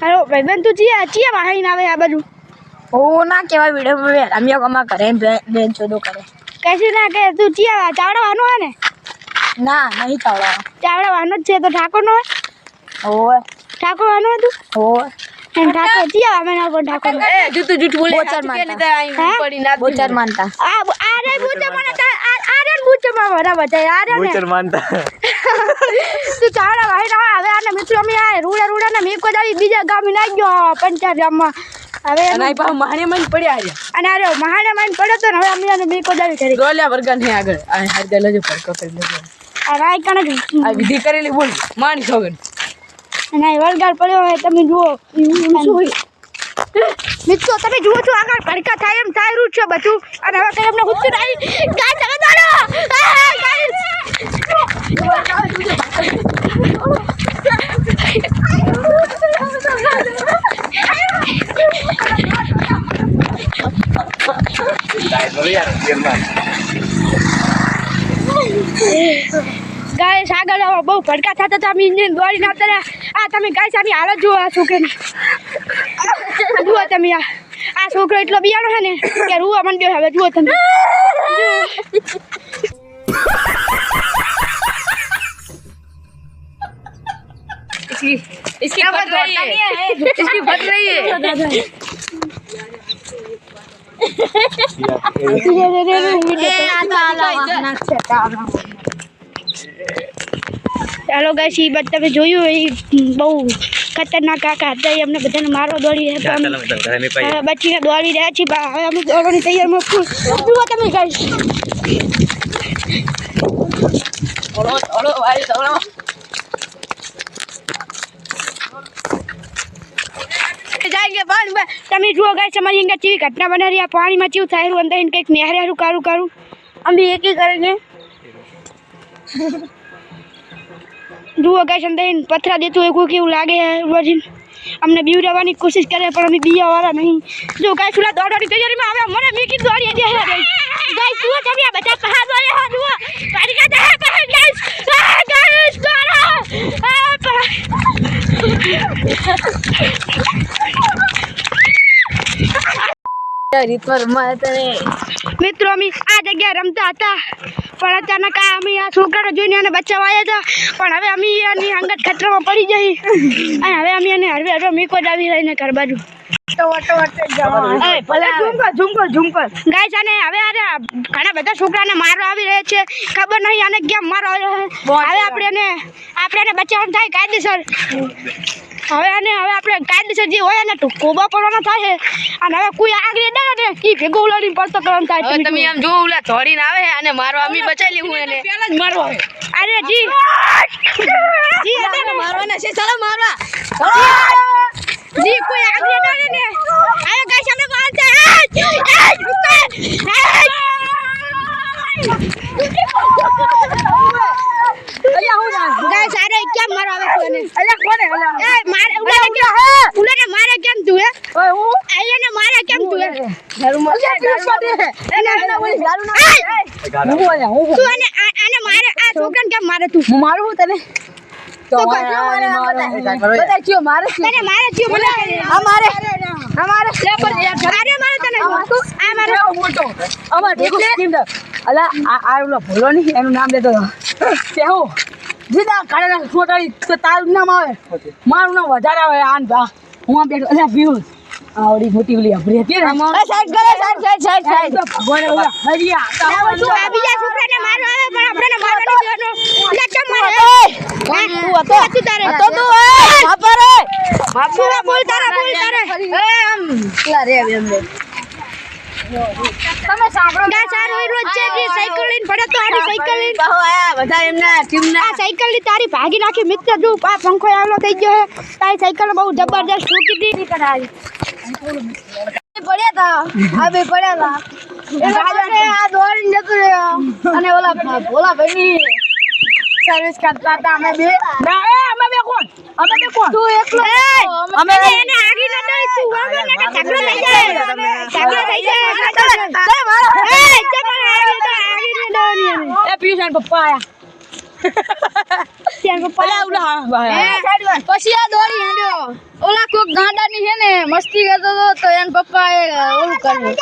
હાલો ભાઈબંધ તું ચિયા વાહી આવે આ બાજુ ઓ ના કેવા વિડિયો માં રમ્યો કમા કરે બેન ચોદો કરે કઈશું ના કે તું ચિયા ચાવડવાનો હે ને ના નહીં ચાવડવાનો જ છે તો ઠાકોર નો ઓય ઠાકોર વાનો તું ઓય એમ ઠાકોર ચિયા અમે ના ઠાકોર એ જૂઠ બોલે બોચર માનતા પડી ના બોચર માનતા આરે બોચર માનતા આરે બોચર માં વરા બચાય આરે બોચર માનતા તું ચાવડા વાહી ના હવે આને મિત્રો મે આ રૂડા ને મે કોદાવી બીજા ગામ ના ગયો પંચાયત ગામમાં હવે અને પા મહાણે મન પડ્યા છે અને અરે મહાણે મન પડ્યો તો હવે અમે આને મે કોદાવી કરી ગોલ્યા વર્ગન હે આગળ આ હરદે લેજો ફરકો કરી લેજો આ રાય કણ આ વિધિ કરેલી બોલ માની છોગન અને વળગાડ પડ્યો હોય તમે જુઓ મિત્રો તમે જુઓ છો આગળ ભડકા થાય એમ થાય રૂટ છે બધું અને હવે કઈ અમને ગુસ્સો આવી ગાય તમે દોડો ગાય સાગર બહુ ભડકા થતા હતા અમે ઇન્જિન દોડીને આવતા આ તમે ગાય સાની હાલત જુઓ આ છોકરાની જુઓ તમે આ છોકરો એટલો બિયાણો છે ને કે રૂવા માંડ્યો હવે જુઓ તમે इसकी फट रही है ચાલો ગાઈસ ઈ બાદ તમે જોયું એ બહુ ખતરનાક કાકા હતા એ અમને બધાને મારવા દોડી રહ્યા બચીને દોડી રહ્યા છીએ હવે અમે દોડવાની તૈયારમાં જુઓ તમે ગાઈસ જાયંગે પાણી में તમે જુઓ ગાઈસ અમારી અહીંયા કેવી ઘટના બની રહી આ પાણીમાં કેવું થાય રહ્યું અંદર કંઈક નેહરે કારું અમે એક કરેંगे જુઓ ગાઈસ અંદર પથરા દેતું હોય કોઈ કેવું લાગે વજીન અમને બીવરાવાની કોશિશ કરે પણ અમે બીયાવાળા નહીં જો ગાઈસ ઉલા દોડવાની તૈયારીમાં આવે મને મીકી દોડી દે ગાઈસ જુઓ તમે આ બધા પહાડ વાળે હો જુઓ પાડી કે પહાડ ગાઈસ દોડો મિત્રો અમે આ જગ્યાએ રમતા હતા પણ અચાનક અમે આ છોકરાને જોઈને એને બચાવવા આવ્યા હતા પણ હવે અમે એની અંગત ખતરામાં પડી જઈ અને હવે અમે એને હળવે મીકો જ આવી રહીને ઘર બાજુ ગાઈસ અને હવે ઘણા બધા છોકરાને મારવા આવી રહ્યા છે ખબર નહીં આને કેમ મારવા હવે આપણે એને બચાવવાનું થાય કાયદેસર હવે આપણે કાયદેસર જે હોય ને કોબા પડવાનો થાય અને હવે કોઈ આગળ ને કી ભેગો ઉલાડીને પડતો કરવાનો થાય તમે આમ જો ઉલા ધોડીને આવે અને મારવા અમે બચાવી હું એને પહેલા જ મારવા અરે જી મારવાના છે ચાલો મારવા જી કોઈ આગળ ને હવે ગાઈસ અમે કોણ છે ગાઈસ અરે કેમ મારવા આવે કોને અલ્યા કોને એ મારે ઉલાને મારે કેમ તું હે ઓય હું આયને મારે કેમ તું હે ગારું મારે તું આને મારે આ છોકરાને કેમ મારે તું હું મારું તને તો બતા ક્યો મારે તને મારે ક્યો બોલે અમારે લે પર અરે મારે તને આ મારે મોટો અમાર ઠીક સ્કીમ દે અલા આ ઓલો ભોલો ની એનું નામ લેતો તે હું જીદા કાળા છોટાડી તો તારું નામ આવે મારું નામ વધારે આવે આન બા હું આ બેઠો અલા વ્યુઝ આવડી મોટી ઓલી અભરી હતી ને સાઈડ કરે સાઈડ ભગવાન ઓલા હરિયા તું આ બીજા છોકરાને મારો આવે પણ આપણને મારવા નહીં દેવાનો લે કેમ મારે તું હતો તું તારે તો તું બાપા રે બાપા બોલ તારે એ આમ પેલા રે એમ તમે સાંભળો ગાઈસ આ રોજ છે કે સાયકલ લઈને પડે તો આની સાયકલ લઈને બહુ આયા બધા એમના ટીમના આ સાયકલ ની તારી ભાગી નાખી મિત્ર જો આ પંખો આવલો થઈ ગયો તારી સાયકલ બહુ જબરદસ્ત ઠોકી દી કરાવી પડ્યા તા આ બે પડ્યા તા આ દોડીને જતો રહ્યો અને ઓલા ભાઈની સર્વિસ કરતા હતા અમે બે કોણ તું એકલો અમે એને આગી ન દઈ તું વગર ને ઝઘડો થઈ જાય મારો એ ચમન આગી ન દઈ એ પીસાન પપ્પા આયા ત્યાં પપ્પા પછી આ દોડી હેડ્યો ઓલા કોક મસ્તી કરતો હતો તો એન પપ્પા એ ઓલું કર્યું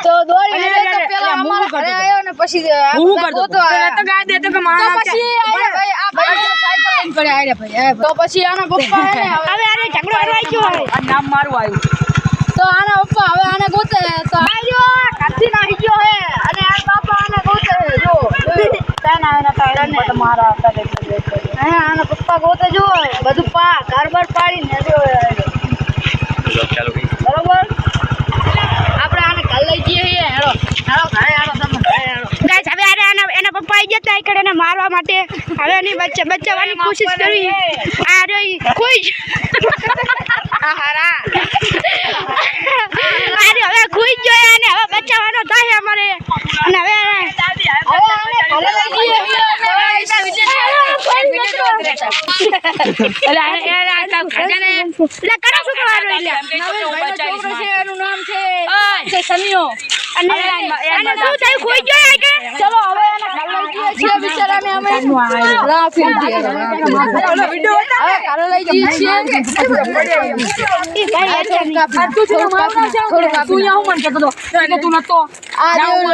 તો દોડીને તો પેલા અમારા ઘરે આવ્યો ને પછી હું કરતો તો ગાય દેતો કે મારા પછી ભાઈ આ ભાઈ સાયકલ લઈને પડ્યા આરે ભાઈ તો પછી આના પપ્પા હે ને હવે આને ઝઘડો કરવા ગયો આ નામ મારું આવ્યું તો આના પપ્પા હવે આને ગોતે તો આયો કાથી નાખી ગયો હે અને આ બાપા આને ગોતે જો તાના આના તાને મારા હતા હે આના પપ્પા ગોતે જો બધું પા ઘરબર પાડીને જો બરોબર આપણે આને ઘર લઈ જઈએ હેડો હેડો ઘરે હેડો તમે ગાઈસ હવે આરે એના પપ્પા આવી ગયા તા એને મારવા માટે હવે એની બચાવવાની કોશિશ કરી આ રહી કોઈ હારા અરે હવે ખુઈ ગયો અને હવે બચાવવાનો થાય અમારે અને હવે એનું નામ છે સનિયો અને શું થયું ખુઈ ગયો ચલો હવે એને ઘર લઈ જઈએ છીએ બિચારાને અમે રાફી હવે ઘર લઈ જઈએ છીએ ઈ ભાઈ તું યા હું મન કેતો તો કે તું નતો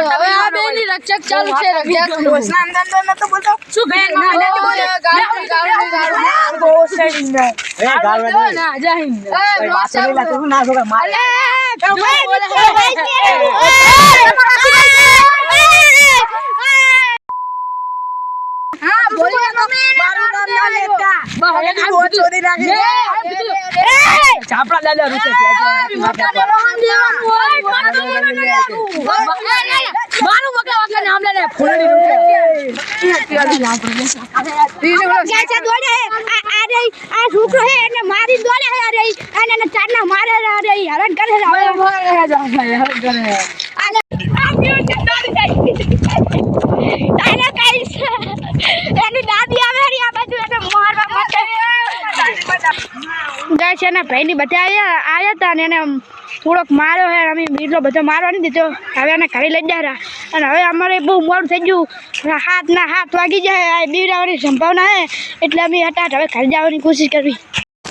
હવે આ બેની રક્ષક ચાલુ છે રક્ષક નતો બોલતો શું બેન ના જહીન ના છોકરા મારે હા બોલી મમ્મી મારું નામ ના લેતા બહુ ચોરી રાખી ચાપડા દાદા રૂચે મારું મગા વગર નામ લે ફૂલડી રૂચે આ છોકરો હે એને મારી દોડે હે અરે અને એને ચારના મારે અરે હેરાન કરે છે હવે એની દાદી આવે આ બાજુ એને મારવા માટે ગાય છે ને ભાઈની બધા આયા હતા ને એને થોડોક માર્યો હે અમે એટલો બધો મારવા નહીં દીધો હવે એને ઘરે લઈ ગયા અને હવે અમારે બહુ મોડું થઈ ગયું 7 વાગી જાય બીવડાવવાની સંભાવના હે એટલે અમે હટાટ હવે ઘરે જવાની કોશિશ કરવી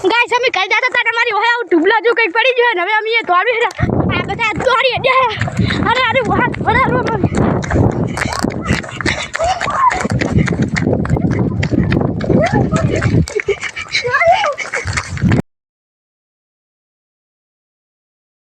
ગાય અમે ઘરે જતા હતા અમારી હોય આવું ઢુબલા જો કંઈક પડી ગયો ને હવે અમે દોડવી આ બધા દોડી અરે હાથ ભરાવો